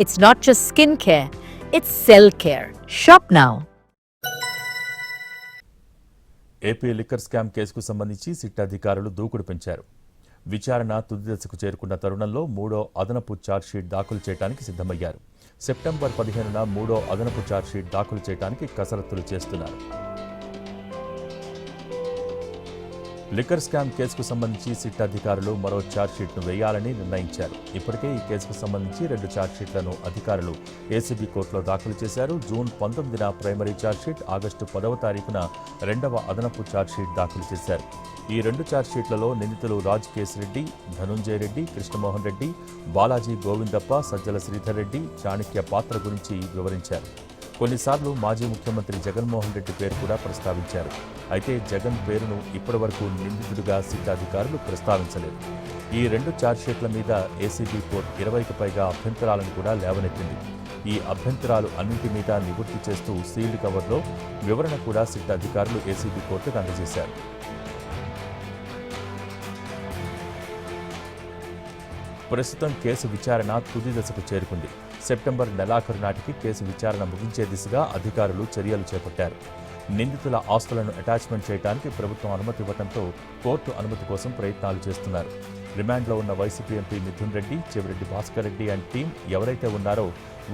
It's not just skin care, it's cell care. Shop now. AP liquor scam కేసుకు సంబంధించి SIT అధికారులు దూకుడు పెంచారు. విచారణ తుది దశకు చేరుకున్న తరుణంలో మూడో అదనపు ఛార్జ్షీట్ దాఖలు చేయడానికి సిద్ధమయ్యారు. సెప్టెంబర్ 15న మూడో అదనపు ఛార్జ్షీట్ దాఖలు చేయడానికి కసరత్తులు చేస్తున్నారు. లిక్కర్ స్కామ్ కేసుకు సంబంధించి సిట్ అధికారులు మరో ఛార్జ్షీట్ను వేయాలని నిర్ణయించారు. ఇప్పటికే ఈ కేసుకు సంబంధించి 2 ఛార్జ్షీట్లను అధికారులు ఏసీబీ కోర్టులో దాఖలు చేశారు. జూన్ 19న ప్రైమరీ ఛార్జ్షీట్, ఆగస్టు 10వ తారీఖున 2వ అదనపు ఛార్జ్షీట్ దాఖలు చేశారు. ఈ 2 ఛార్జ్షీట్లలో నిందితులు రాజ్ కేశిరెడ్డి, ధనుంజయ రెడ్డి, కృష్ణమోహన్ రెడ్డి, బాలాజీ గోవిందప్ప, సజ్జల శ్రీధర్ రెడ్డి, చాణక్య పాత్ర గురించి వివరించారు. కొన్నిసార్లు మాజీ ముఖ్యమంత్రి జగన్మోహన్ రెడ్డి పేరు కూడా ప్రస్తావించారు. అయితే జగన్ పేరును ఇప్పటివరకు నిందితుడిగా సిట్ అధికారులు ప్రస్తావించలేదు. ఈ 2 ఛార్జ్షీట్ల మీద ఏసీబీ కోర్టు 20కి పైగా అభ్యంతరాలను కూడా లేవనెత్తింది. ఈ అభ్యంతరాలు అన్నింటి మీద నివృత్తి చేస్తూ సీల్డ్ కవర్లో వివరణ కూడా సిట్ అధికారులు ఏసీబీ కోర్టుకు అందజేశారు. ప్రస్తుతం కేసు విచారణ తుది దశకు చేరుకుంది. సెప్టెంబర్ నెలాఖరు నాటికి కేసు విచారణ ముగించే దిశగా అధికారులు చర్యలు చేపట్టారు. నిందితుల ఆస్తులను అటాచ్మెంట్ చేయడానికి ప్రభుత్వం అనుమతి ఇవ్వడంతో కోర్టు అనుమతి కోసం ప్రయత్నాలు చేస్తున్నారు. రిమాండ్లో ఉన్న YCP MP Mithun Reddy, Chevireddy Bhaskar Reddy and team ఎవరైతే ఉన్నారో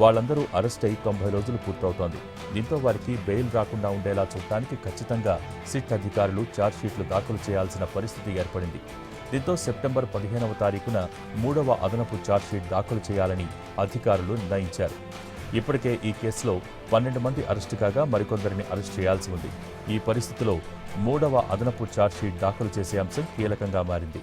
వాళ్ళందరూ అరెస్ట్ అయి 90 రోజులు పూర్తవుతోంది. దీంతో వారికి బెయిల్ రాకుండా ఉండేలా చూడటానికి ఖచ్చితంగా సిట్ అధికారులు ఛార్జ్షీట్లు దాఖలు చేయాల్సిన పరిస్థితి ఏర్పడింది. దీంతో సెప్టెంబర్ 15వ తారీఖున 3వ అదనపు ఛార్జ్షీట్ దాఖలు చేయాలని అధికారులు నిర్ణయించారు. ఇప్పటికే ఈ కేసులో 12 మంది అరెస్టు కాగా మరికొందరిని అరెస్ట్ చేయాల్సి ఉంది. ఈ పరిస్థితిలో 3వ అదనపు ఛార్జ్షీట్ దాఖలు చేసే అంశం కీలకంగా మారింది.